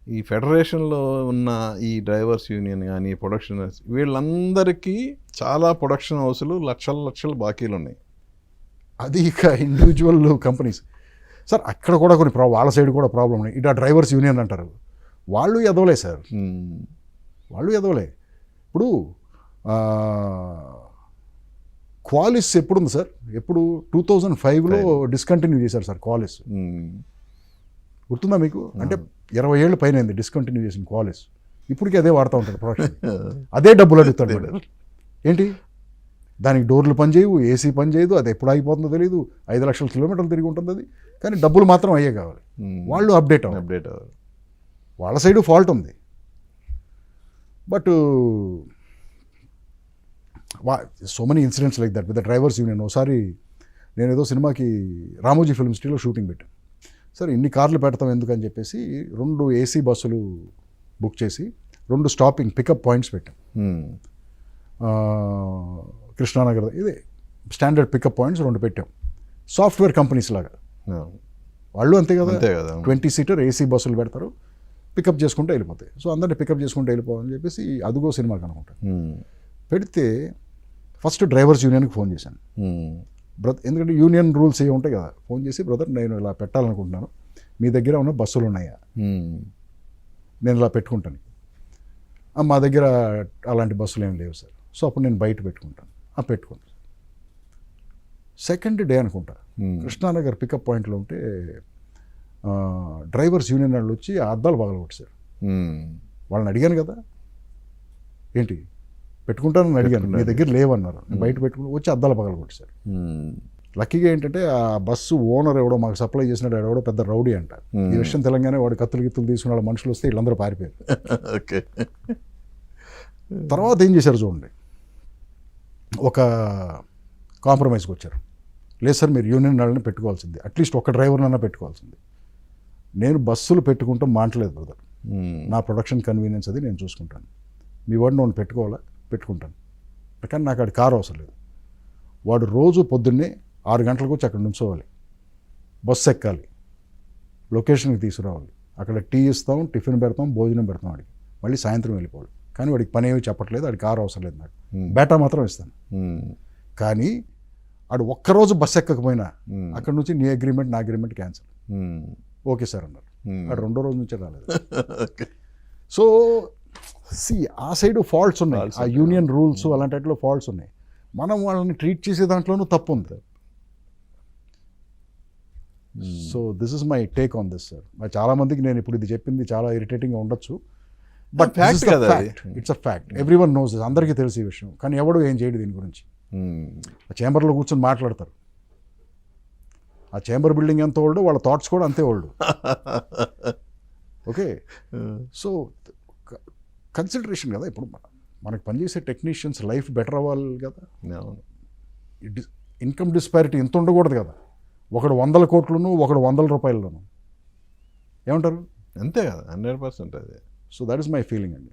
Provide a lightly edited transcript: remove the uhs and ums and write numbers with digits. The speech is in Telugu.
ఈ ఫెడరేషన్లో ఉన్న ఈ డ్రైవర్స్ యూనియన్ కానీ ప్రొడక్షనర్స్ వీళ్ళందరికీ చాలా ప్రొడక్షన్ హౌస్లు లక్షల బాకీలు ఉన్నాయి. అది ఇక ఇండివిజువల్ కంపెనీస్ సార్, అక్కడ కూడా కొన్ని వాళ్ళ సైడ్ కూడా ప్రాబ్లం ఉన్నాయి. ఇటు డ్రైవర్స్ యూనియన్ అంటారు, వాళ్ళు ఎదవలే సార్, వాళ్ళు ఎదవలే. ఇప్పుడు క్వాలిస్ ఎప్పుడుంది సార్? ఎప్పుడు 2005లో డిస్కంటిన్యూ చేశారు సార్ క్వాలిస్. గుర్తుందా మీకు? అంటే 20 ఏళ్ళు పైన అయింది డిస్కంటిన్యూ చేసిన క్వాలిస్. ఇప్పటికీ అదే వాడుతూ ఉంటాడు ప్రొడక్షన్, అదే డబ్బులు అడుగుతాడు. ఏంటి దానికి డోర్లు పనిచేయవు, ఏసీ పని చేయదు, అది ఎప్పుడు ఆగిపోతుందో తెలియదు, 5 లక్షల కిలోమీటర్లు తిరిగి ఉంటుంది అది, కానీ డబ్బులు మాత్రం అయ్యే కావాలి. వాళ్ళు అప్డేట్ అవ్వాలి, వాళ్ళ సైడ్ ఫాల్ట్ ఉంది. But so many incidents like that with the drivers union. ఒకసారి నేను ఏదో సినిమాకి రామోజీ ఫిల్మ్ సిటీలో షూటింగ్ పెట్టాను సార్. ఇన్ని కార్లు పెడతాం ఎందుకని చెప్పేసి 2 ఏసీ బస్సులు బుక్ చేసి 2 స్టాపింగ్ పికప్ పాయింట్స్ పెట్టాం. కృష్ణానగర్ ఇదే స్టాండర్డ్ పికప్ పాయింట్స్ 2 పెట్టాం. సాఫ్ట్వేర్ కంపెనీస్ లాగా వాళ్ళు అంతే కదా, 20 సీటర్ ఏసీ బస్సులు పెడతారు, పికప్ చేసుకుంటూ వెళ్ళిపోతాయి. సో అందరినీ పికప్ చేసుకుంటూ వెళ్ళిపోవాలని చెప్పేసి అదుగో సినిమాకి అనుకుంటా పెడితే ఫస్ట్ డ్రైవర్స్ యూనియన్కి ఫోన్ చేశాను. ఎందుకంటే యూనియన్ రూల్స్ ఏ ఉంటాయి కదా. ఫోన్ చేసి, బ్రదర్ నేను ఇలా పెట్టాలనుకుంటున్నాను, మీ దగ్గర ఉన్న బస్సులు ఉన్నాయా, నేను ఇలా పెట్టుకుంటాను. మా దగ్గర అలాంటి బస్సులు ఏం లేవు సార్. సో అప్పుడు నేను బయట పెట్టుకుంటాను. పెట్టుకుంటాను. సెకండ్ డే అనుకుంటా కృష్ణానగర్ పికప్ పాయింట్లో ఉంటే డ్రైవర్స్ యూనియన్ వాళ్ళు వచ్చి ఆ అద్దాలు పగలగొట్టారు. వాళ్ళని అడిగాను కదా, ఏంటి పెట్టుకుంటానని అడిగాను, మీ దగ్గర లేవన్నారు, బయట పెట్టుకుని వచ్చి అద్దాలు పగలగొట్టారు. లక్కీగా ఏంటంటే ఆ బస్సు ఓనర్ ఎవడో మాకు సప్లై చేసినాడు, ఎవడో పెద్ద రౌడీ అంట. ఈ విషయం తెలంగాణ వాడు కత్తులు తీసుకున్న వాళ్ళ మనుషులు వస్తే వీళ్ళందరూ పారిపోయారు. తర్వాత ఏం చేశారు చూడండి, ఒక కాంప్రమైజ్కి వచ్చారు. లేదు సార్ మీరు యూనియన్ వాళ్ళని పెట్టుకోవాల్సింది, అట్లీస్ట్ ఒక డ్రైవర్నన్నా పెట్టుకోవాల్సింది. నేను బస్సులు పెట్టుకుంటాం మాట్లాడలేదు బ్రదర్, నా ప్రొడక్షన్ కన్వీనియన్స్ అది నేను చూసుకుంటాను. మీ వాడిని వాడిని పెట్టుకోవాలా, పెట్టుకుంటాను, కానీ నాకు అది కారు అవసరం లేదు. వాడు రోజు పొద్దున్నే 6 గంటలకు వచ్చి అక్కడ నుంచోవాలి, బస్సు ఎక్కాలి, లొకేషన్కి తీసుకురావాలి, అక్కడ టీ ఇస్తాం, టిఫిన్ పెడతాం, భోజనం పెడతాం, వాడికి మళ్ళీ సాయంత్రం వెళ్ళిపోవాలి. కానీ వాడికి పని ఏమి చెప్పట్లేదు, వాడికి కారు అవసరం లేదు, నాకు బేటా మాత్రం ఇస్తాను. కానీ వాడు ఒక్కరోజు బస్సు ఎక్కకపోయినా అక్కడ నుంచి నీ అగ్రిమెంట్ నా అగ్రిమెంట్ క్యాన్సిల్. ఓకే సార్ అన్నారు. వాడు 2వ రోజు నుంచే రాలేదు. సో ఆ సైడ్ ఫాల్ట్స్ ఉన్నాయి, ఆ యూనియన్ రూల్స్ అలాంటి వాటిలో ఫాల్ట్స్ ఉన్నాయి. మనం వాళ్ళని ట్రీట్ చేసే దాంట్లోనూ తప్పు ఉంది. So this is my take on this sir. చాలా మందికి నేను ఇప్పుడు ఇది చెప్పింది చాలా ఇరిటేటింగ్గా ఉండొచ్చు, but it's a fact. Everyone knows this, అందరికీ తెలిసే విషయం, కానీ ఎవడు ఏం చేయడు దీని గురించి. ఆ చేంబర్లో కూర్చొని మాట్లాడతారు. ఆ చేంబర్ బిల్డింగ్ ఎంత ఓల్డ్, వాళ్ళ థాట్స్ కూడా అంతే ఓల్డ్. ఓకే, సో కన్సిడరేషన్ కదా. ఇప్పుడు మనకు పనిచేసే టెక్నీషియన్స్ లైఫ్ బెటర్ అవ్వాలి కదా. ఇన్కమ్ డిస్పారిటీ ఇంత ఉండకూడదు కదా. ఒకడు 100 కోట్లను, ఒకడు 100 రూపాయలను. ఏమంటారు? అంతే కదా, 100% అదే. So that is my feeling అండి.